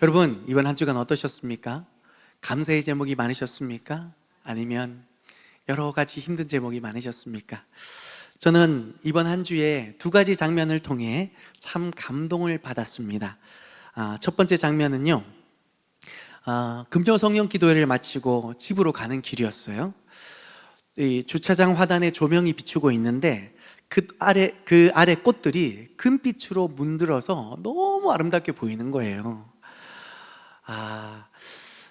여러분, 이번 한 주간 어떠셨습니까? 감사의 제목이 많으셨습니까? 아니면 여러 가지 힘든 제목이 많으셨습니까? 저는 이번 한 주에 두 가지 장면을 통해 참 감동을 받았습니다. 첫 번째 장면은요, 금요 성령 기도회를 마치고 집으로 가는 길이었어요. 이 주차장 화단에 조명이 비추고 있는데 그 아래 꽃들이 금빛으로 문들어서 너무 아름답게 보이는 거예요.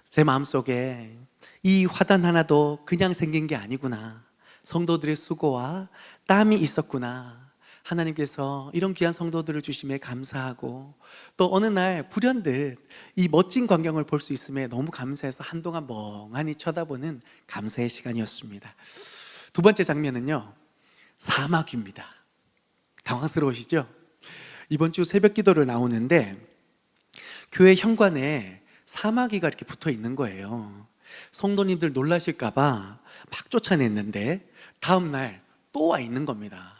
제 마음속에 이 화단 하나도 그냥 생긴 게 아니구나. 성도들의 수고와 땀이 있었구나. 하나님께서 이런 귀한 성도들을 주심에 감사하고, 또 어느 날 불현듯 이 멋진 광경을 볼 수 있음에 너무 감사해서 한동안 멍하니 쳐다보는 감사의 시간이었습니다. 두 번째 장면은요, 사마귀입니다. 당황스러우시죠? 이번 주 새벽 기도를 나오는데 교회 현관에 사마귀가 이렇게 붙어 있는 거예요. 성도님들 놀라실까봐 막 쫓아냈는데 다음날 또 와 있는 겁니다.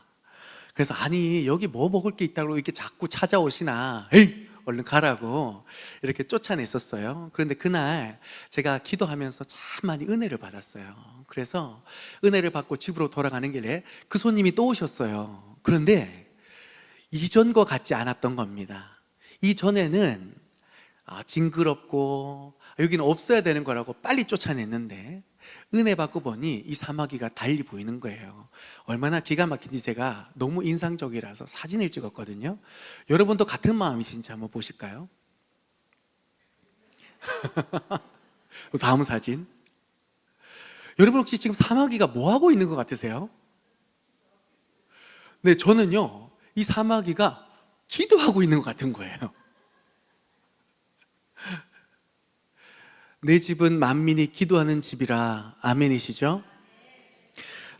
그래서 아니 여기 뭐 먹을 게 있다고 이렇게 자꾸 찾아오시나, 에이 얼른 가라고 이렇게 쫓아냈었어요. 그런데 그날 제가 기도하면서 참 많이 은혜를 받았어요. 그래서 은혜를 받고 집으로 돌아가는 길에 그 손님이 또 오셨어요. 그런데 이전과 같지 않았던 겁니다. 이전에는 징그럽고 여기는 없어야 되는 거라고 빨리 쫓아냈는데 은혜 받고 보니 이 사마귀가 달리 보이는 거예요. 얼마나 기가 막힌지 제가 너무 인상적이라서 사진을 찍었거든요. 여러분도 같은 마음이신지 한번 보실까요? 다음 사진. 여러분 혹시 지금 사마귀가 뭐 하고 있는 것 같으세요? 네, 저는요 이 사마귀가 기도하고 있는 것 같은 거예요. 내 집은 만민이 기도하는 집이라 아멘이시죠?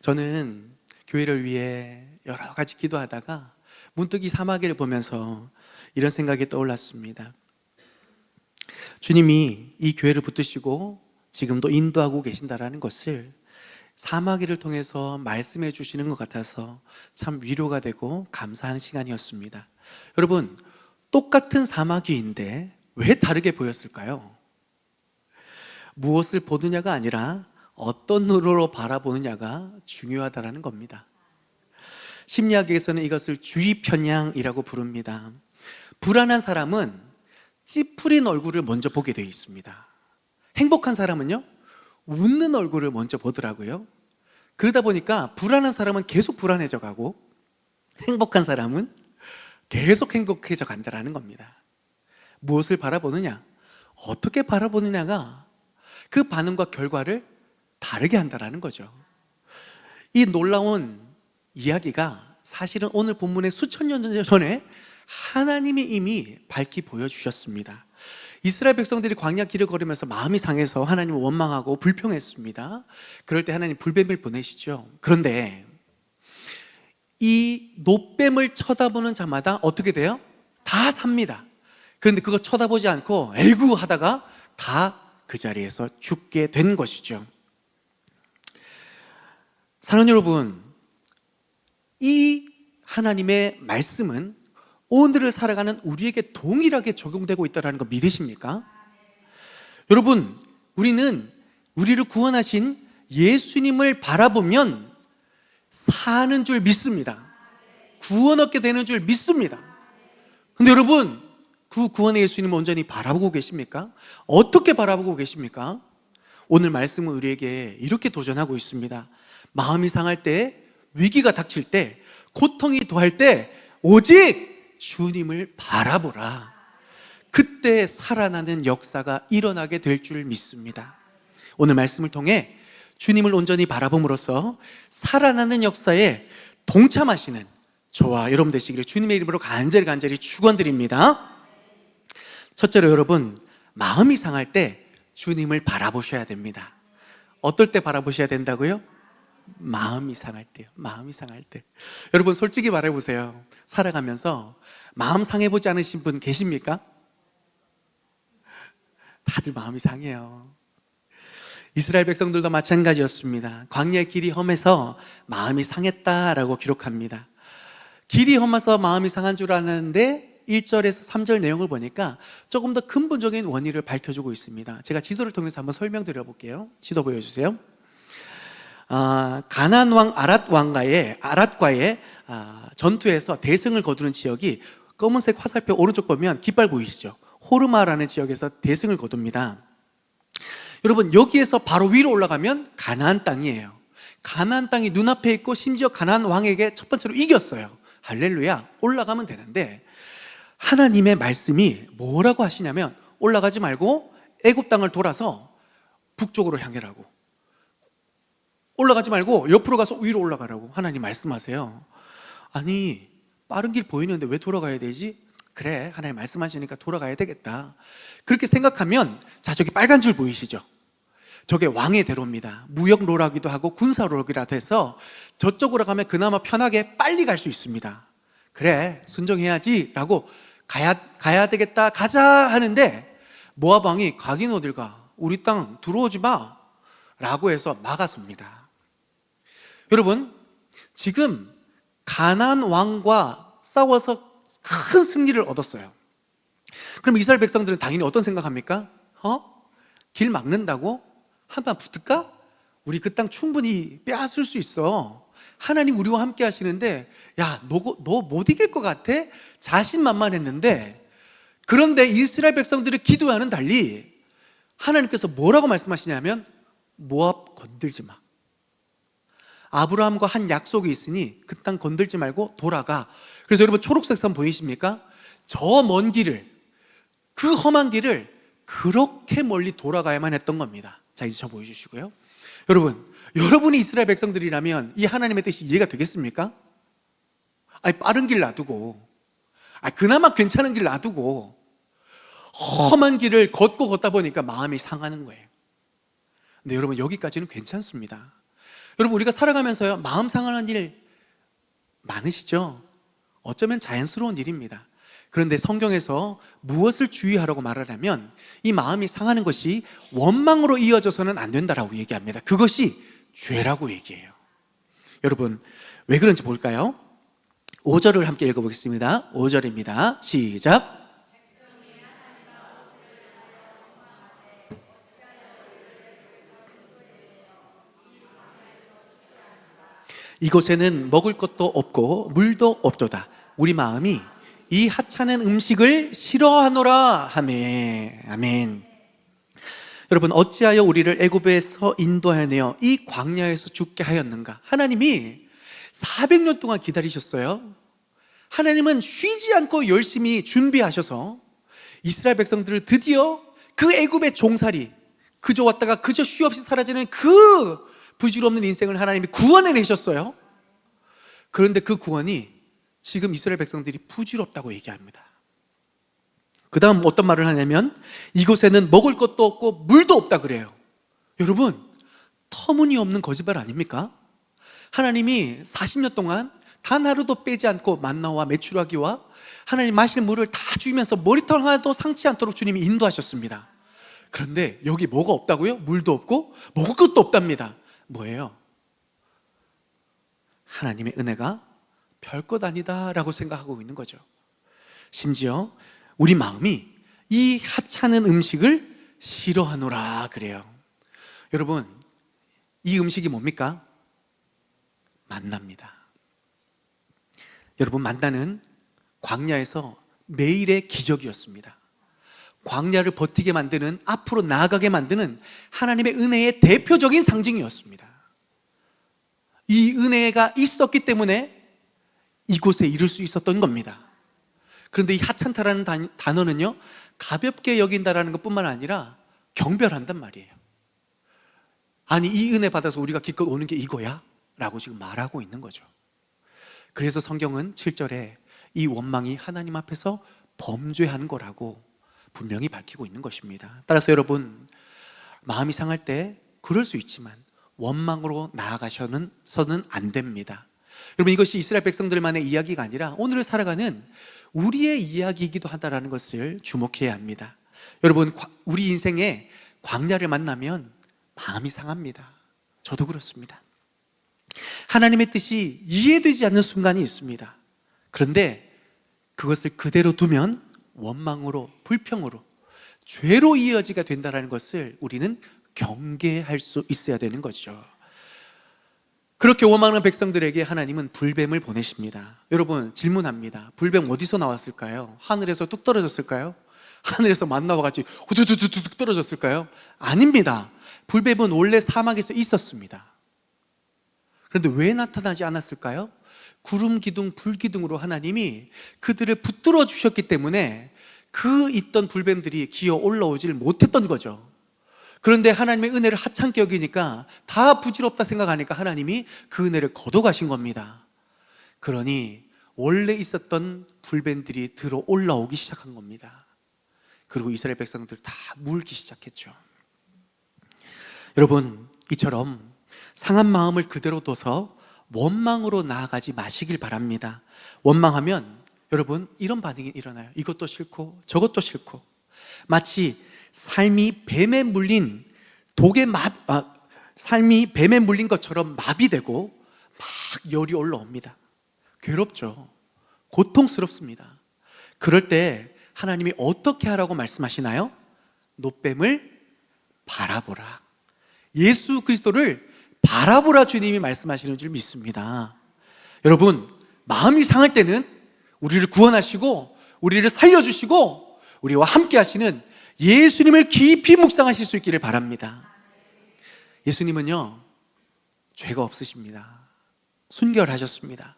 저는 교회를 위해 여러 가지 기도하다가 문득 이 사마귀를 보면서 이런 생각이 떠올랐습니다. 주님이 이 교회를 붙드시고 지금도 인도하고 계신다라는 것을 사마귀를 통해서 말씀해 주시는 것 같아서 참 위로가 되고 감사한 시간이었습니다. 여러분, 똑같은 사마귀인데 왜 다르게 보였을까요? 무엇을 보느냐가 아니라 어떤 눈으로 바라보느냐가 중요하다는 겁니다. 심리학에서는 이것을 주의 편향이라고 부릅니다. 불안한 사람은 찌푸린 얼굴을 먼저 보게 되어 있습니다. 행복한 사람은요, 웃는 얼굴을 먼저 보더라고요. 그러다 보니까 불안한 사람은 계속 불안해져 가고 행복한 사람은 계속 행복해져 간다는 겁니다. 무엇을 바라보느냐, 어떻게 바라보느냐가 그 반응과 결과를 다르게 한다는 거죠. 이 놀라운 이야기가 사실은 오늘 본문의 수천 년 전에 하나님이 이미 밝히 보여주셨습니다. 이스라엘 백성들이 광야 길을 걸으면서 마음이 상해서 하나님을 원망하고 불평했습니다. 그럴 때 하나님 불뱀을 보내시죠. 그런데 이 노뱀을 쳐다보는 자마다 어떻게 돼요? 다 삽니다. 그런데 그거 쳐다보지 않고 에이구 하다가 다 그 자리에서 죽게 된 것이죠. 사랑하는 여러분, 이 하나님의 말씀은 오늘을 살아가는 우리에게 동일하게 적용되고 있다는 거 믿으십니까? 여러분, 우리는 우리를 구원하신 예수님을 바라보면 사는 줄 믿습니다. 구원 얻게 되는 줄 믿습니다. 근데 여러분, 그 구원의 예수님을 온전히 바라보고 계십니까? 어떻게 바라보고 계십니까? 오늘 말씀은 우리에게 이렇게 도전하고 있습니다. 마음이 상할 때, 위기가 닥칠 때, 고통이 더할 때 오직 주님을 바라보라. 그때 살아나는 역사가 일어나게 될 줄 믿습니다. 오늘 말씀을 통해 주님을 온전히 바라봄으로써 살아나는 역사에 동참하시는 저와 여러분 되시기를 주님의 이름으로 간절히 축원드립니다. 첫째로 여러분, 마음이 상할 때 주님을 바라보셔야 됩니다. 어떨 때 바라보셔야 된다고요? 마음이 상할 때요. 마음이 상할 때. 여러분 솔직히 말해보세요. 살아가면서 마음 상해보지 않으신 분 계십니까? 다들 마음이 상해요. 이스라엘 백성들도 마찬가지였습니다. 광야의 길이 험해서 마음이 상했다라고 기록합니다. 길이 험해서 마음이 상한 줄 아는데 1절에서 3절 내용을 보니까 조금 더 근본적인 원인을 밝혀주고 있습니다. 제가 지도를 통해서 한번 설명드려 볼게요. 지도 보여주세요. 가나안 왕 아랏과의 전투에서 대승을 거두는 지역이 검은색 화살표 오른쪽 보면 깃발 보이시죠? 호르마라는 지역에서 대승을 거둡니다. 여러분, 여기에서 바로 위로 올라가면 가나안 땅이에요. 가나안 땅이 눈앞에 있고 심지어 가나안 왕에게 첫 번째로 이겼어요. 할렐루야. 올라가면 되는데 하나님의 말씀이 뭐라고 하시냐면 올라가지 말고 애굽 땅을 돌아서 북쪽으로 향해라고, 올라가지 말고 옆으로 가서 위로 올라가라고 하나님 말씀하세요. 아니, 빠른 길 보이는데 왜 돌아가야 되지? 그래, 하나님 말씀하시니까 돌아가야 되겠다. 그렇게 생각하면, 자, 저기 빨간 줄 보이시죠? 저게 왕의 대로입니다. 무역로라기도 하고 군사로라기도 해서 저쪽으로 가면 그나마 편하게 빨리 갈 수 있습니다. 그래, 순종해야지 라고 가야 되겠다, 가자 하는데 모압 왕이 가긴 어딜 가, 우리 땅 들어오지 마 라고 해서 막아섭니다. 여러분, 지금 가나안 왕과 싸워서 큰 승리를 얻었어요. 그럼 이스라엘 백성들은 당연히 어떤 생각합니까? 길 막는다고? 한판 붙을까? 우리 그 땅 충분히 빼앗을 수 있어. 하나님 우리와 함께 하시는데, 야, 너 못 이길 것 같아? 자신만만했는데, 그런데 이스라엘 백성들의 기도와는 달리 하나님께서 뭐라고 말씀하시냐면 모압 건들지 마. 아브라함과 한 약속이 있으니 그 땅 건들지 말고 돌아가. 그래서 여러분, 초록색 선 보이십니까? 저 먼 길을, 그 험한 길을 그렇게 멀리 돌아가야만 했던 겁니다. 자, 이제 저 보여주시고요. 여러분이 이스라엘 백성들이라면 이 하나님의 뜻이 이해가 되겠습니까? 아니, 빠른 길 놔두고, 그나마 괜찮은 길 놔두고 험한 길을 걷다 보니까 마음이 상하는 거예요. 근데 여러분, 여기까지는 괜찮습니다. 여러분, 우리가 살아가면서요, 마음 상하는 일 많으시죠? 어쩌면 자연스러운 일입니다. 그런데 성경에서 무엇을 주의하라고 말하냐면 이 마음이 상하는 것이 원망으로 이어져서는 안 된다라고 얘기합니다. 그것이 죄라고 얘기해요. 여러분, 왜 그런지 볼까요? 5절을 함께 읽어보겠습니다. 5절입니다. 시작. 이곳에는 먹을 것도 없고 물도 없도다. 우리 마음이 이 하찮은 음식을 싫어하노라 하매. 아멘. 여러분, 어찌하여 우리를 애굽에서 인도하여 이 광야에서 죽게 하였는가? 하나님이 400년 동안 기다리셨어요. 하나님은 쉬지 않고 열심히 준비하셔서 이스라엘 백성들을 드디어 그 애굽의 종살이, 그저 왔다가 그저 쉬 없이 사라지는 그 부질없는 인생을 하나님이 구원해내셨어요. 그런데 그 구원이 지금 이스라엘 백성들이 부질없다고 얘기합니다. 그 다음 어떤 말을 하냐면 이곳에는 먹을 것도 없고 물도 없다 그래요. 여러분, 터무니없는 거짓말 아닙니까? 하나님이 40년 동안 단 하루도 빼지 않고 만나와 메추라기와 하나님 마실 물을 다 주면서 머리털 하나도 상치 않도록 주님이 인도하셨습니다. 그런데 여기 뭐가 없다고요? 물도 없고 먹을 것도 없답니다. 뭐예요? 하나님의 은혜가 별것 아니다 라고 생각하고 있는 거죠. 심지어 우리 마음이 이 하찮은 음식을 싫어하노라 그래요. 여러분, 이 음식이 뭡니까? 만나입니다. 여러분, 만나는 광야에서 매일의 기적이었습니다. 광야를 버티게 만드는, 앞으로 나아가게 만드는 하나님의 은혜의 대표적인 상징이었습니다. 이 은혜가 있었기 때문에 이곳에 이룰 수 있었던 겁니다. 그런데 이 하찮다라는 단어는요, 가볍게 여긴다라는 것뿐만 아니라 경별한단 말이에요. 아니, 이 은혜 받아서 우리가 기껏 오는 게 이거야? 라고 지금 말하고 있는 거죠. 그래서 성경은 7절에 이 원망이 하나님 앞에서 범죄한 거라고 분명히 밝히고 있는 것입니다. 따라서 여러분, 마음이 상할 때 그럴 수 있지만 원망으로 나아가서는 안 됩니다. 여러분, 이것이 이스라엘 백성들만의 이야기가 아니라 오늘을 살아가는 우리의 이야기이기도 하다라는 것을 주목해야 합니다. 여러분, 우리 인생에 광야를 만나면 마음이 상합니다. 저도 그렇습니다. 하나님의 뜻이 이해되지 않는 순간이 있습니다. 그런데 그것을 그대로 두면 원망으로, 불평으로, 죄로 이어지게 된다는 것을 우리는 경계할 수 있어야 되는 거죠. 그렇게 원망하는 백성들에게 하나님은 불뱀을 보내십니다. 여러분, 질문합니다. 불뱀 어디서 나왔을까요? 하늘에서 뚝 떨어졌을까요? 하늘에서 만나와 같이 후두두두둑 떨어졌을까요? 아닙니다. 불뱀은 원래 사막에서 있었습니다. 그런데 왜 나타나지 않았을까요? 구름 기둥, 불 기둥으로 하나님이 그들을 붙들어 주셨기 때문에 그 있던 불뱀들이 기어 올라오질 못했던 거죠. 그런데 하나님의 은혜를 하찮게 여기니까 다 부질없다 생각하니까 하나님이 그 은혜를 거둬가신 겁니다. 그러니 원래 있었던 불뱀들이 들어 올라오기 시작한 겁니다. 그리고 이스라엘 백성들 다 물기 시작했죠. 여러분, 이처럼 상한 마음을 그대로 둬서 원망으로 나아가지 마시길 바랍니다. 원망하면 여러분 이런 반응이 일어나요. 이것도 싫고 저것도 싫고, 마치 삶이 뱀에 물린 삶이 뱀에 물린 것처럼 마비되고 막 열이 올라옵니다. 괴롭죠. 고통스럽습니다. 그럴 때 하나님이 어떻게 하라고 말씀하시나요? 노뱀을 바라보라. 예수 그리스도를 바라보라 주님이 말씀하시는 줄 믿습니다. 여러분, 마음이 상할 때는 우리를 구원하시고 우리를 살려주시고 우리와 함께 하시는 예수님을 깊이 묵상하실 수 있기를 바랍니다. 예수님은요, 죄가 없으십니다. 순결하셨습니다.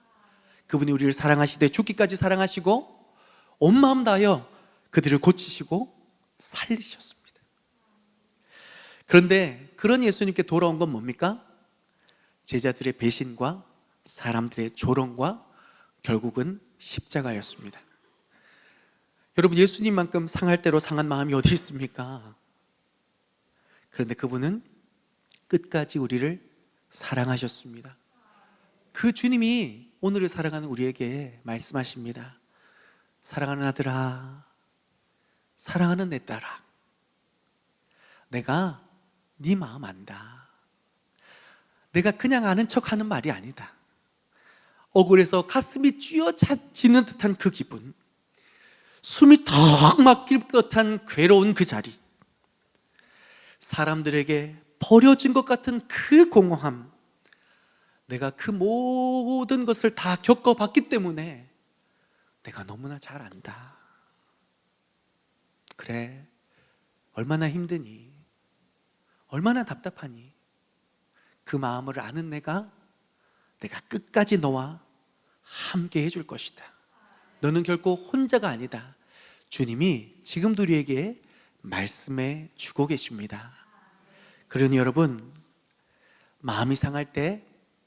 그분이 우리를 사랑하시되 죽기까지 사랑하시고 온 마음 다하여 그들을 고치시고 살리셨습니다. 그런데 그런 예수님께 돌아온 건 뭡니까? 제자들의 배신과 사람들의 조롱과 결국은 십자가였습니다. 여러분, 예수님만큼 상할 대로 상한 마음이 어디 있습니까? 그런데 그분은 끝까지 우리를 사랑하셨습니다. 그 주님이 오늘을 살아가는 우리에게 말씀하십니다. 사랑하는 아들아, 사랑하는 내 딸아, 내가 네 마음 안다. 내가 그냥 아는 척하는 말이 아니다. 억울해서 가슴이 쥐어짜지는 듯한 그 기분, 숨이 턱 막힐 듯한 괴로운 그 자리, 사람들에게 버려진 것 같은 그 공허함, 내가 그 모든 것을 다 겪어봤기 때문에 내가 너무나 잘 안다. 그래, 얼마나 힘드니? 얼마나 답답하니? 그 마음을 아는 내가 끝까지 너와 함께 해줄 것이다. 너는 결코 혼자가 아니다. 주님이 지금도 우리에게 말씀해 주고 계십니다. 그러니 여러분, 마음이 상할 때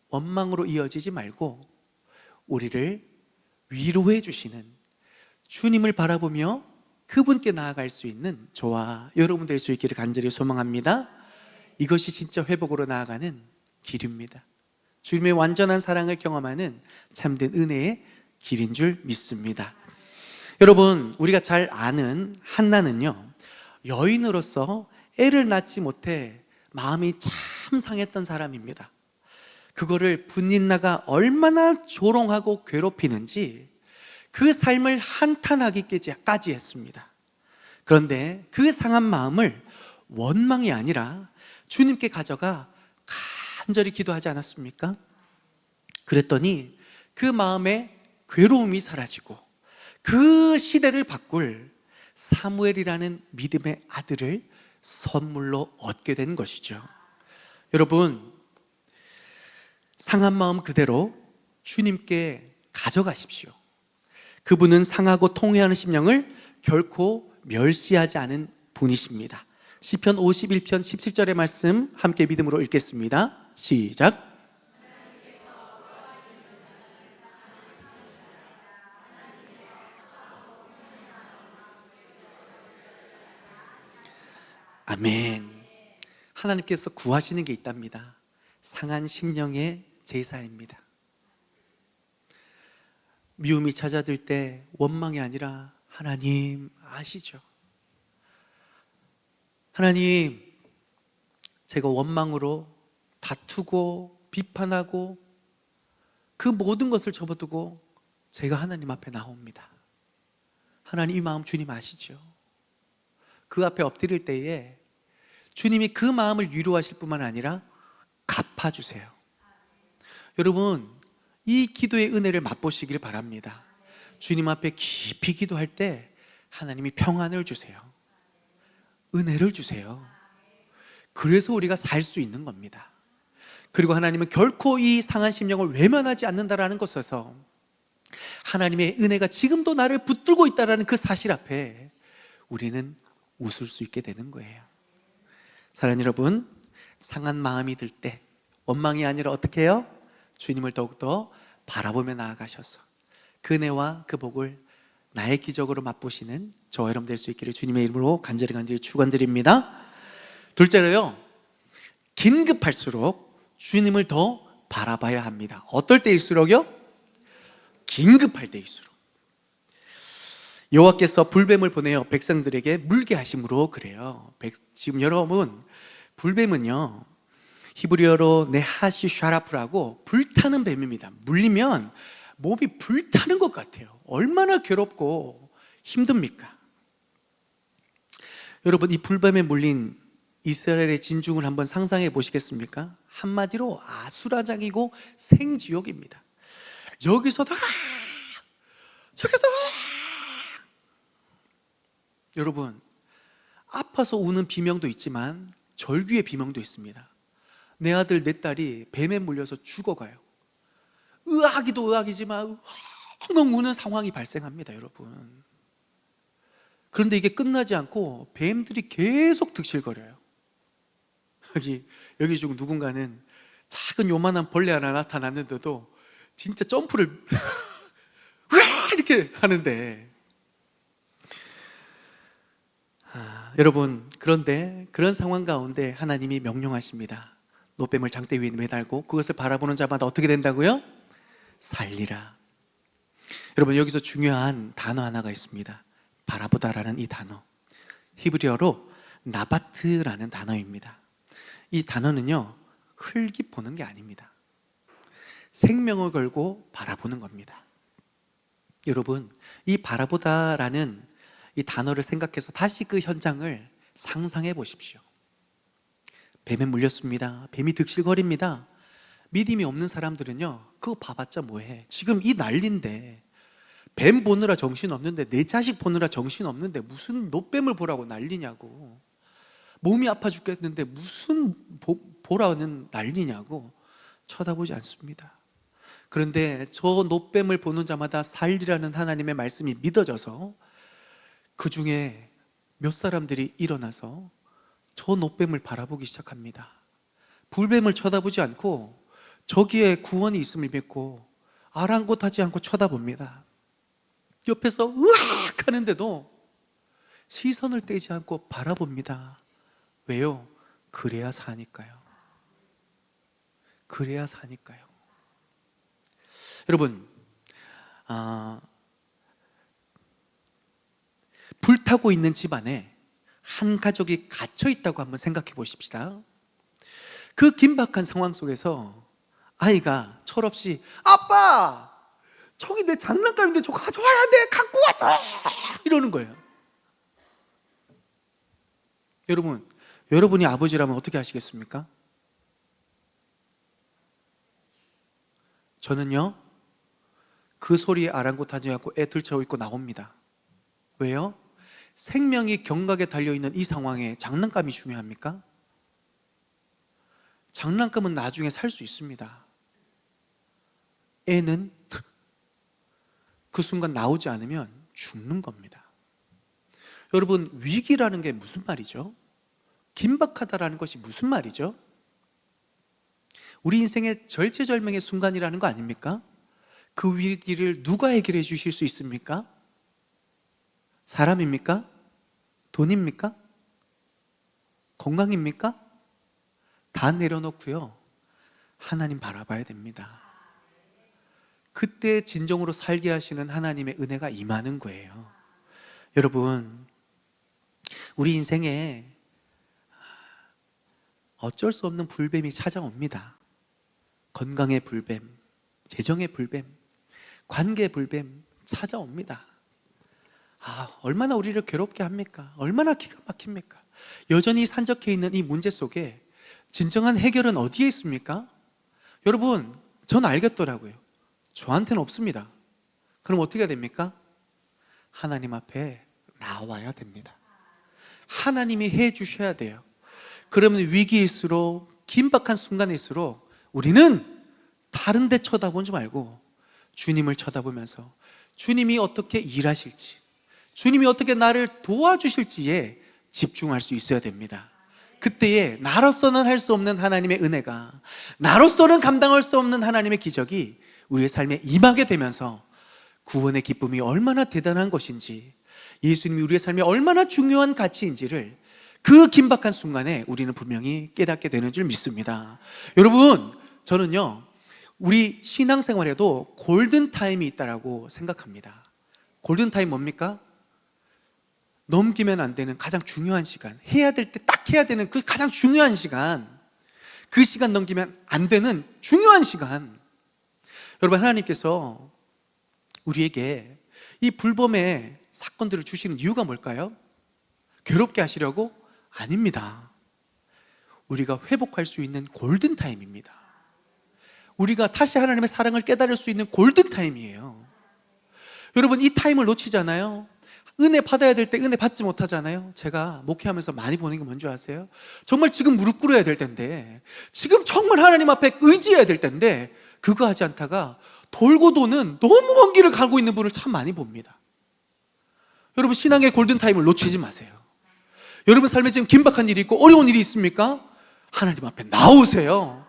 원망으로 이어지지 말고 우리를 위로해 주시는 주님을 바라보며 그분께 나아갈 수 있는 저와 여러분 될 수 있기를 간절히 소망합니다. 이것이 진짜 회복으로 나아가는 길입니다. 주님의 완전한 사랑을 경험하는 참된 은혜의 길인 줄 믿습니다. 여러분, 우리가 잘 아는 한나는요, 여인으로서 애를 낳지 못해 마음이 참 상했던 사람입니다. 그거를 분인나가 얼마나 조롱하고 괴롭히는지 그 삶을 한탄하기까지 했습니다. 그런데 그 상한 마음을 원망이 아니라 주님께 가져가 간절히 기도하지 않았습니까? 그랬더니 그 마음의 괴로움이 사라지고 그 시대를 바꿀 사무엘이라는 믿음의 아들을 선물로 얻게 된 것이죠. 여러분, 상한 마음 그대로 주님께 가져가십시오. 그분은 상하고 통회하는 심령을 결코 멸시하지 않은 분이십니다. 시편 51편 17절의 말씀 함께 믿음으로 읽겠습니다. 시작. 아멘. 하나님께서 구하시는 게 있답니다. 상한 심령의 제사입니다. 미움이 찾아들 때 원망이 아니라 하나님 아시죠? 하나님, 제가 원망으로 다투고 비판하고 그 모든 것을 접어두고 제가 하나님 앞에 나옵니다. 하나님 이 마음 주님 아시죠? 그 앞에 엎드릴 때에 주님이 그 마음을 위로하실 뿐만 아니라 갚아주세요. 여러분, 이 기도의 은혜를 맛보시길 바랍니다. 주님 앞에 깊이 기도할 때 하나님이 평안을 주세요. 은혜를 주세요. 그래서 우리가 살 수 있는 겁니다. 그리고 하나님은 결코 이 상한 심령을 외면하지 않는다라는 것에서 하나님의 은혜가 지금도 나를 붙들고 있다는 그 사실 앞에 우리는 웃을 수 있게 되는 거예요. 사랑하는 여러분, 상한 마음이 들 때 원망이 아니라 어떻게 해요? 주님을 더욱더 바라보며 나아가셔서 그 은혜와 그 복을 나의 기적으로 맛보시는 저와 여러분 될 수 있기를 주님의 이름으로 간절히 축원드립니다. 둘째로요, 긴급할수록 주님을 더 바라봐야 합니다. 어떨 때일수록요? 긴급할 때일수록. 여호와께서 불뱀을 보내어 백성들에게 물게 하심으로 그래요. 지금 여러분, 불뱀은요 히브리어로 네하시 샤라프라고 불타는 뱀입니다. 물리면 몸이 불타는 것 같아요. 얼마나 괴롭고 힘듭니까? 여러분, 이 불뱀에 물린 이스라엘의 진중을 한번 상상해 보시겠습니까? 한마디로 아수라장이고 생지옥입니다. 여기서도 저기서 여러분, 아파서 우는 비명도 있지만 절규의 비명도 있습니다. 내 아들 내 딸이 뱀에 물려서 죽어가요. 의학이도 의학이지만 엉엉 우는 상황이 발생합니다, 여러분. 그런데 이게 끝나지 않고 뱀들이 계속 득실거려요. 여기 지금 누군가는 작은 요만한 벌레 하나 나타났는데도 진짜 점프를 이렇게 하는데, 여러분, 그런데 그런 상황 가운데 하나님이 명령하십니다. 노뱀을 장대 위에 매달고 그것을 바라보는 자마다 어떻게 된다고요? 살리라. 여러분, 여기서 중요한 단어 하나가 있습니다. 바라보다라는 이 단어, 히브리어로 나바트라는 단어입니다. 이 단어는요, 흙이 보는 게 아닙니다. 생명을 걸고 바라보는 겁니다. 여러분, 이 바라보다라는 이 단어를 생각해서 다시 그 현장을 상상해 보십시오. 뱀에 물렸습니다. 뱀이 득실거립니다. 믿음이 없는 사람들은요, 그거 봐봤자 뭐해? 지금 이 난리인데, 뱀 보느라 정신없는데, 내 자식 보느라 정신없는데 무슨 노뱀을 보라고 난리냐고, 몸이 아파 죽겠는데 무슨 보라는 난리냐고 쳐다보지 않습니다. 그런데 저 노뱀을 보는 자마다 살리라는 하나님의 말씀이 믿어져서 그 중에 몇 사람들이 일어나서 저 노뱀을 바라보기 시작합니다. 불뱀을 쳐다보지 않고 저기에 구원이 있음을 믿고 아랑곳하지 않고 쳐다봅니다. 옆에서 으악 하는데도 시선을 떼지 않고 바라봅니다. 왜요? 그래야 사니까요. 그래야 사니까요. 여러분, 불타고 있는 집안에 한 가족이 갇혀 있다고 한번 생각해 보십시다. 그 긴박한 상황 속에서 아이가 철없이 아빠! 저기 내 장난감인데 저거 가져와야 돼! 갖고 와줘! 이러는 거예요. 여러분이 아버지라면 어떻게 하시겠습니까? 저는요, 그 소리에 아랑곳하지 않고 애 들쳐 입고 나옵니다. 왜요? 생명이 경각에 달려있는 이 상황에 장난감이 중요합니까? 장난감은 나중에 살 수 있습니다. 애는 그 순간 나오지 않으면 죽는 겁니다. 여러분, 위기라는 게 무슨 말이죠? 긴박하다라는 것이 무슨 말이죠? 우리 인생의 절체절명의 순간이라는 거 아닙니까? 그 위기를 누가 해결해 주실 수 있습니까? 사람입니까? 돈입니까? 건강입니까? 다 내려놓고요, 하나님 바라봐야 됩니다. 그때 진정으로 살게 하시는 하나님의 은혜가 임하는 거예요. 여러분, 우리 인생에 어쩔 수 없는 불뱀이 찾아옵니다. 건강의 불뱀, 재정의 불뱀, 관계의 불뱀 찾아옵니다. 얼마나 우리를 괴롭게 합니까? 얼마나 기가 막힙니까? 여전히 산적해 있는 이 문제 속에 진정한 해결은 어디에 있습니까? 여러분, 전 알겠더라고요. 저한테는 없습니다. 그럼 어떻게 해야 됩니까? 하나님 앞에 나와야 됩니다. 하나님이 해 주셔야 돼요. 그러면 위기일수록, 긴박한 순간일수록 우리는 다른 데 쳐다보지 말고 주님을 쳐다보면서 주님이 어떻게 일하실지, 주님이 어떻게 나를 도와주실지에 집중할 수 있어야 됩니다. 그때에 나로서는 할 수 없는 하나님의 은혜가, 나로서는 감당할 수 없는 하나님의 기적이 우리의 삶에 임하게 되면서 구원의 기쁨이 얼마나 대단한 것인지, 예수님이 우리의 삶에 얼마나 중요한 가치인지를 그 긴박한 순간에 우리는 분명히 깨닫게 되는 줄 믿습니다. 여러분, 저는요, 우리 신앙생활에도 골든타임이 있다고 생각합니다. 골든타임 뭡니까? 넘기면 안 되는 가장 중요한 시간, 해야 될 때 딱 해야 되는 그 가장 중요한 시간, 그 시간 넘기면 안 되는 중요한 시간. 여러분, 하나님께서 우리에게 이 불법의 사건들을 주시는 이유가 뭘까요? 괴롭게 하시려고? 아닙니다. 우리가 회복할 수 있는 골든타임입니다. 우리가 다시 하나님의 사랑을 깨달을 수 있는 골든타임이에요. 여러분, 이 타임을 놓치잖아요. 은혜 받아야 될 때 은혜 받지 못하잖아요. 제가 목회하면서 많이 보는 게 뭔지 아세요? 정말 지금 무릎 꿇어야 될 텐데, 지금 정말 하나님 앞에 의지해야 될 텐데 그거 하지 않다가 돌고 도는 너무 먼 길을 가고 있는 분을 참 많이 봅니다. 여러분, 신앙의 골든타임을 놓치지 마세요. 여러분 삶에 지금 긴박한 일이 있고 어려운 일이 있습니까? 하나님 앞에 나오세요.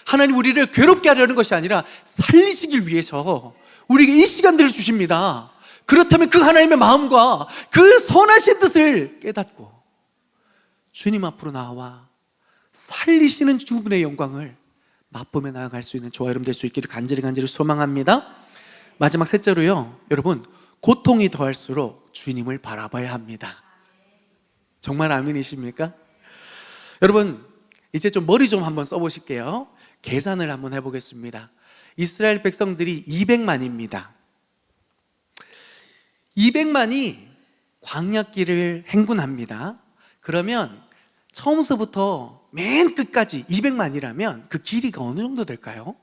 하나님 우리를 괴롭게 하려는 것이 아니라 살리시길 위해서 우리에게 이 시간들을 주십니다. 그렇다면 그 하나님의 마음과 그 선하신 뜻을 깨닫고 주님 앞으로 나와 살리시는 주분의 영광을 맛보며 나아갈 수 있는 저와 여러분 될 수 있기를 간절히 소망합니다. 마지막 셋째로요, 여러분, 고통이 더할수록 주님을 바라봐야 합니다. 정말 아멘이십니까? 여러분, 이제 좀 머리 좀 한번 써보실게요. 계산을 한번 해보겠습니다. 이스라엘 백성들이 200만입니다. 200만이 광야길을 행군합니다. 그러면 처음서부터 맨 끝까지 200만이라면 그 길이가 어느 정도 될까요?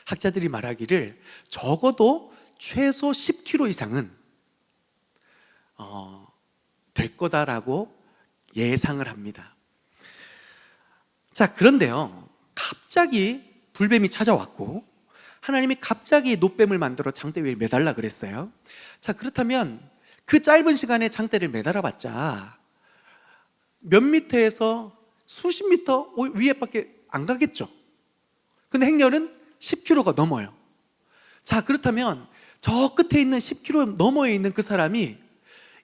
학자들이 말하기를 적어도 최소 10km 이상은 될 거다라고 예상을 합니다. 자, 그런데요, 갑자기 불뱀이 찾아왔고 하나님이 갑자기 놋뱀을 만들어 장대 위에 매달라 그랬어요. 자, 그렇다면 그 짧은 시간에 장대를 매달아 봤자 몇 미터에서 수십 미터 위에밖에 안 가겠죠. 근데 행렬은 10km가 넘어요. 자, 그렇다면 저 끝에 있는 10km 너머에 있는 그 사람이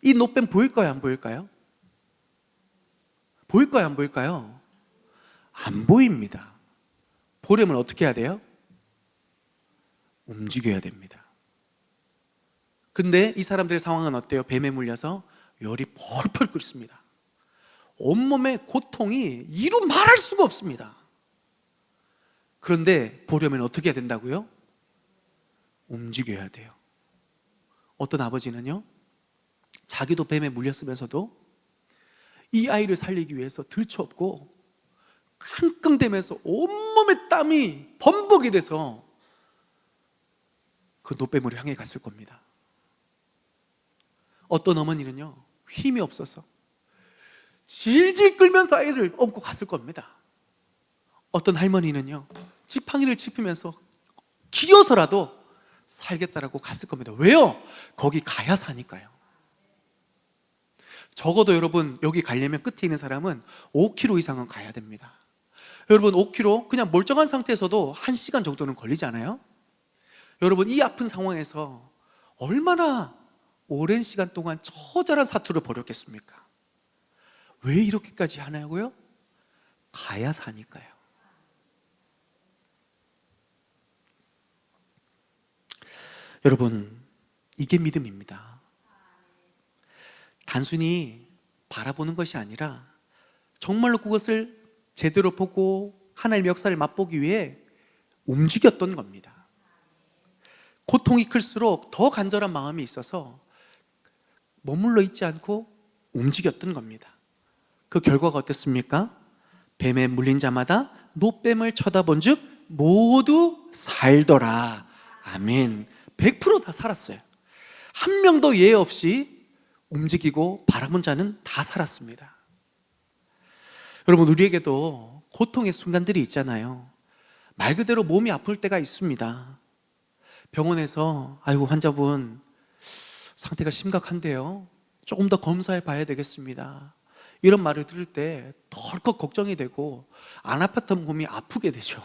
이 놋뱀 보일까요, 안 보일까요? 보일까요, 안 보일까요? 안 보입니다. 보려면 어떻게 해야 돼요? 움직여야 됩니다. 근데 이 사람들의 상황은 어때요? 뱀에 물려서 열이 펄펄 끓습니다. 온몸의 고통이 이루 말할 수가 없습니다. 그런데 보려면 어떻게 해야 된다고요? 움직여야 돼요. 어떤 아버지는요, 자기도 뱀에 물렸으면서도 이 아이를 살리기 위해서 들쳐업고 끙끙대면서 온몸에 땀이 범벅이 돼서 그 놋뱀을 향해 갔을 겁니다. 어떤 어머니는요, 힘이 없어서 질질 끌면서 아이를 업고 갔을 겁니다. 어떤 할머니는요, 지팡이를 짚으면서 기어서라도 살겠다라고 갔을 겁니다. 왜요? 거기 가야 사니까요. 적어도 여러분, 여기 가려면 끝에 있는 사람은 5km 이상은 가야 됩니다. 여러분, 5km 그냥 멀쩡한 상태에서도 1시간 정도는 걸리지 않아요? 여러분, 이 아픈 상황에서 얼마나 오랜 시간 동안 처절한 사투를 벌였겠습니까? 왜 이렇게까지 하냐고요? 가야 사니까요. 여러분, 이게 믿음입니다. 단순히 바라보는 것이 아니라 정말로 그것을 제대로 보고 하나님의 역사를 맛보기 위해 움직였던 겁니다. 고통이 클수록 더 간절한 마음이 있어서 머물러 있지 않고 움직였던 겁니다. 그 결과가 어땠습니까? 뱀에 물린 자마다 노뱀을 쳐다본 즉 모두 살더라. 아멘. 100% 다 살았어요. 한 명도 예외 없이 움직이고 바라본 자는 다 살았습니다. 여러분, 우리에게도 고통의 순간들이 있잖아요. 말 그대로 몸이 아플 때가 있습니다. 병원에서 아이고 환자분 상태가 심각한데요, 조금 더 검사해 봐야 되겠습니다, 이런 말을 들을 때 덜컥 걱정이 되고 안 아팠던 몸이 아프게 되죠.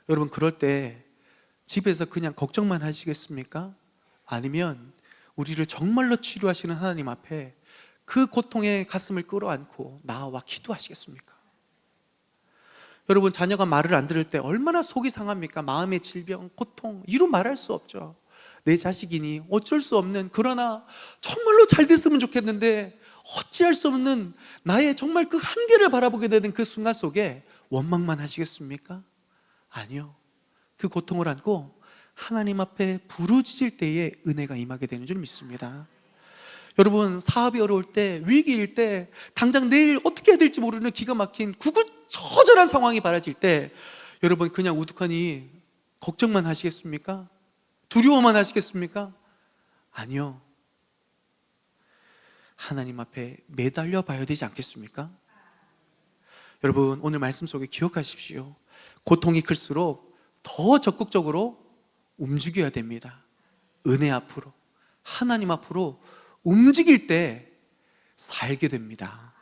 여러분, 그럴 때 집에서 그냥 걱정만 하시겠습니까? 아니면 우리를 정말로 치료하시는 하나님 앞에 그 고통의 가슴을 끌어안고 나와 기도하시겠습니까? 여러분, 자녀가 말을 안 들을 때 얼마나 속이 상합니까? 마음의 질병, 고통, 이루 말할 수 없죠. 내 자식이니 어쩔 수 없는, 그러나 정말로 잘 됐으면 좋겠는데 어찌할 수 없는 나의 정말 그 한계를 바라보게 되는 그 순간 속에 원망만 하시겠습니까? 아니요. 그 고통을 안고 하나님 앞에 부르짖을 때에 은혜가 임하게 되는 줄 믿습니다. 여러분, 사업이 어려울 때, 위기일 때, 당장 내일 어떻게 해야 될지 모르는 기가 막힌 구구절절한 상황이 벌어질 때 여러분, 그냥 우두커니 걱정만 하시겠습니까? 두려워만 하시겠습니까? 아니요. 하나님 앞에 매달려 봐야 되지 않겠습니까? 여러분, 오늘 말씀 속에 기억하십시오. 고통이 클수록 더 적극적으로 움직여야 됩니다. 은혜 앞으로, 하나님 앞으로 움직일 때 살게 됩니다.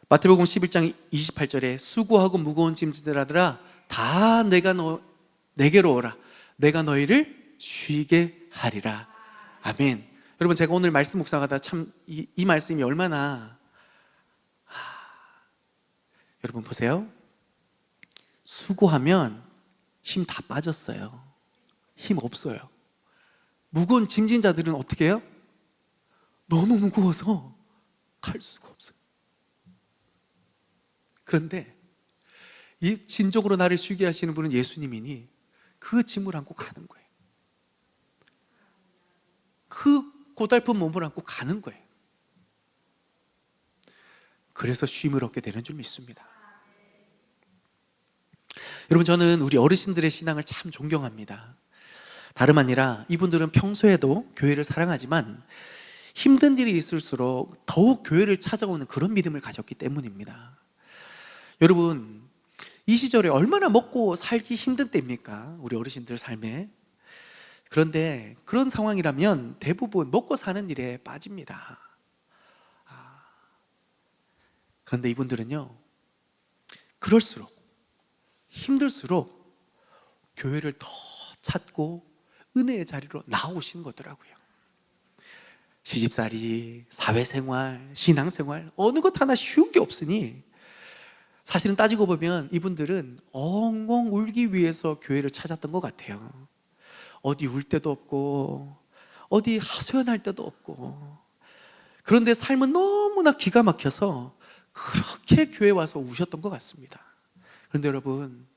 마태복음 11장 28절에 수고하고 무거운 짐진들아들아 다 내게로 오라. 내가 너희를 쉬게 하리라. 아멘. 여러분, 제가 오늘 말씀 묵상하다 참 이 말씀이 얼마나 여러분 보세요. 수고하면 힘 다 빠졌어요. 힘 없어요. 무거운 짐진 자들은 어떻게 해요? 너무 무거워서 갈 수가 없어요. 그런데 이 진정으로 나를 쉬게 하시는 분은 예수님이니 그 짐을 안고 가는 거예요. 그 고달픈 몸을 안고 가는 거예요. 그래서 쉼을 얻게 되는 줄 믿습니다. 여러분, 저는 우리 어르신들의 신앙을 참 존경합니다. 다름 아니라 이분들은 평소에도 교회를 사랑하지만 힘든 일이 있을수록 더욱 교회를 찾아오는 그런 믿음을 가졌기 때문입니다. 여러분, 이 시절에 얼마나 먹고 살기 힘든 때입니까? 우리 어르신들 삶에. 그런데 그런 상황이라면 대부분 먹고 사는 일에 빠집니다. 그런데 이분들은요, 그럴수록 힘들수록 교회를 더 찾고 은혜의 자리로 나오시는 거더라고요. 시집살이, 사회생활, 신앙생활, 어느 것 하나 쉬운 게 없으니 사실은 따지고 보면 이분들은 엉엉 울기 위해서 교회를 찾았던 것 같아요. 어디 울 데도 없고 어디 하소연할 데도 없고, 그런데 삶은 너무나 기가 막혀서 그렇게 교회 와서 우셨던 것 같습니다. 그런데 여러분,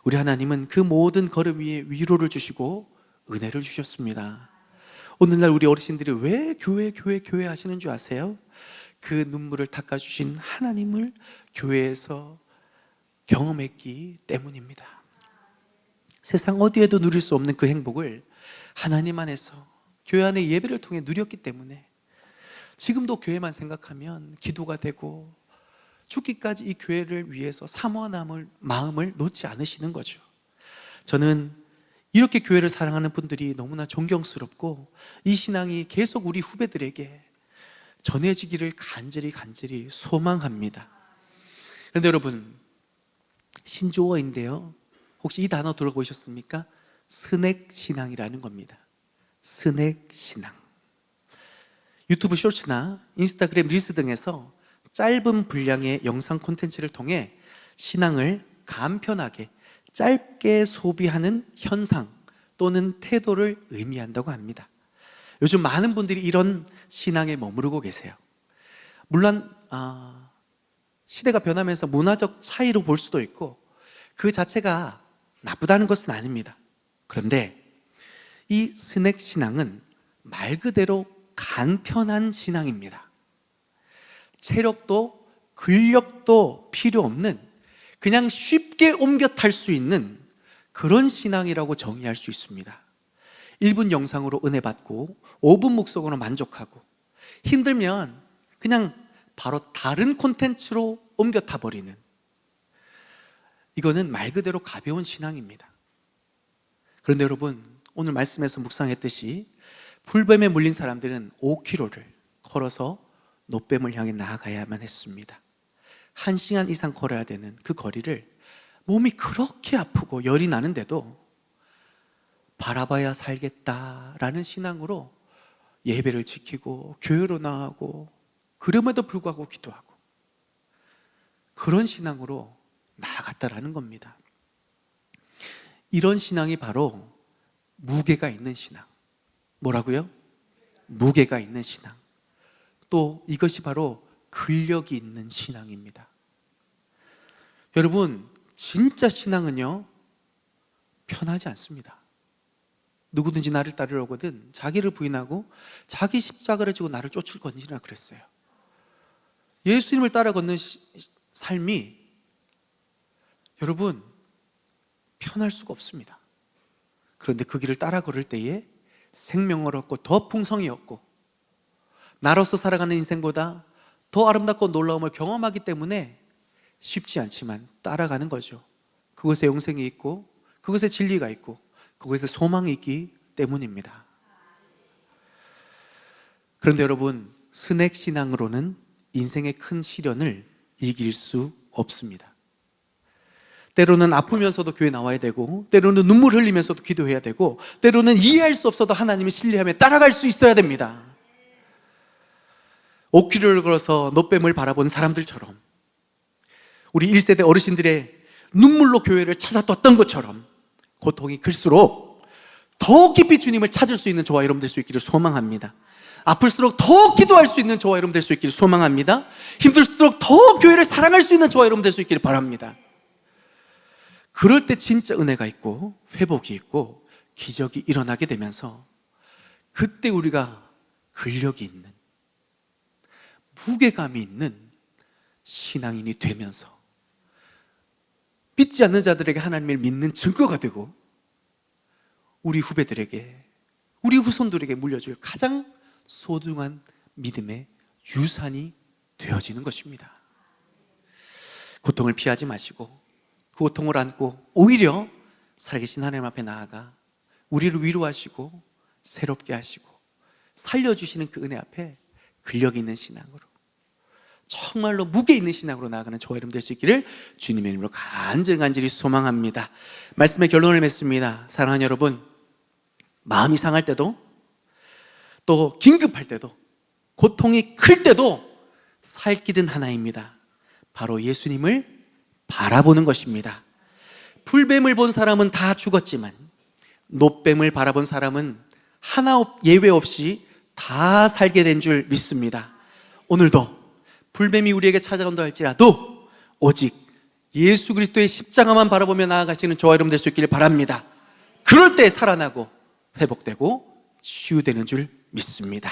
우리 하나님은 그 모든 걸음 위에 위로를 주시고 은혜를 주셨습니다. 오늘날 우리 어르신들이 왜 교회 하시는 줄 아세요? 그 눈물을 닦아주신 하나님을 교회에서 경험했기 때문입니다. 세상 어디에도 누릴 수 없는 그 행복을 하나님 안에서 교회 안의 예배를 통해 누렸기 때문에 지금도 교회만 생각하면 기도가 되고 죽기까지 이 교회를 위해서 사모하는 마음을 놓지 않으시는 거죠. 저는 이렇게 교회를 사랑하는 분들이 너무나 존경스럽고 이 신앙이 계속 우리 후배들에게 전해지기를 간절히 소망합니다. 그런데 여러분, 신조어인데요, 혹시 이 단어 들어보셨습니까? 스낵 신앙이라는 겁니다. 스낵 신앙. 유튜브 쇼츠나 인스타그램 릴스 등에서 짧은 분량의 영상 콘텐츠를 통해 신앙을 간편하게 짧게 소비하는 현상 또는 태도를 의미한다고 합니다. 요즘 많은 분들이 이런 신앙에 머무르고 계세요. 물론 시대가 변하면서 문화적 차이로 볼 수도 있고 그 자체가 나쁘다는 것은 아닙니다. 그런데 이 스낵 신앙은 말 그대로 간편한 신앙입니다. 체력도 근력도 필요 없는, 그냥 쉽게 옮겨 탈 수 있는 그런 신앙이라고 정의할 수 있습니다. 1분 영상으로 은혜 받고 5분 묵상으로 만족하고, 힘들면 그냥 바로 다른 콘텐츠로 옮겨 타버리는, 이거는 말 그대로 가벼운 신앙입니다. 그런데 여러분, 오늘 말씀에서 묵상했듯이 불뱀에 물린 사람들은 5km를 걸어서 노뱀을 향해 나아가야만 했습니다. 1시간 이상 걸어야 되는 그 거리를 몸이 그렇게 아프고 열이 나는데도 바라봐야 살겠다라는 신앙으로 예배를 지키고 교회로 나가고, 그럼에도 불구하고 기도하고, 그런 신앙으로 나아갔다라는 겁니다. 이런 신앙이 바로 무게가 있는 신앙. 뭐라고요? 무게가 있는 신앙. 또 이것이 바로 근력이 있는 신앙입니다. 여러분, 진짜 신앙은요, 편하지 않습니다. 누구든지 나를 따르려거든 자기를 부인하고 자기 십자가를 지고 나를 쫓을 건지라 그랬어요. 예수님을 따라 걷는 삶이 여러분 편할 수가 없습니다. 그런데 그 길을 따라 걸을 때에 생명을 얻고 더 풍성히 얻고, 나로서 살아가는 인생보다 더 아름답고 놀라움을 경험하기 때문에 쉽지 않지만 따라가는 거죠. 그것에 영생이 있고, 그것에 진리가 있고, 그것에 소망이 있기 때문입니다. 그런데 여러분, 스낵 신앙으로는 인생의 큰 시련을 이길 수 없습니다. 때로는 아프면서도 교회 나와야 되고, 때로는 눈물 흘리면서도 기도해야 되고, 때로는 이해할 수 없어도 하나님을 신뢰하며 따라갈 수 있어야 됩니다. 5km를 걸어서 노뱀을 바라본 사람들처럼, 우리 1세대 어르신들의 눈물로 교회를 찾아떴던 것처럼 고통이 클수록 더 깊이 주님을 찾을 수 있는 저와 여러분 될 수 있기를 소망합니다. 아플수록 더 기도할 수 있는 저와 여러분 될 수 있기를 소망합니다. 힘들수록 더 교회를 사랑할 수 있는 저와 여러분 될 수 있기를 바랍니다. 그럴 때 진짜 은혜가 있고 회복이 있고 기적이 일어나게 되면서, 그때 우리가 근력이 있는, 무게감이 있는 신앙인이 되면서 믿지 않는 자들에게 하나님을 믿는 증거가 되고, 우리 후배들에게, 우리 후손들에게 물려줄 가장 소중한 믿음의 유산이 되어지는 것입니다. 고통을 피하지 마시고 그 고통을 안고 오히려 살아계신 하나님 앞에 나아가 우리를 위로하시고 새롭게 하시고 살려주시는 그 은혜 앞에 근력 있는 신앙으로, 정말로 무게 있는 신앙으로 나아가는 저와 여러분 될 수 있기를 주님의 이름으로 간절히 소망합니다. 말씀의 결론을 맺습니다. 사랑하는 여러분, 마음이 상할 때도, 또 긴급할 때도, 고통이 클 때도 살 길은 하나입니다. 바로 예수님을 바라보는 것입니다. 풀뱀을 본 사람은 다 죽었지만 노뱀을 바라본 사람은 하나 예외 없이 다 살게 된 줄 믿습니다. 오늘도 불뱀이 우리에게 찾아온다 할지라도 오직 예수 그리스도의 십자가만 바라보며 나아가시는 저와 여러분 될 수 있기를 바랍니다. 그럴 때 살아나고 회복되고 치유되는 줄 믿습니다.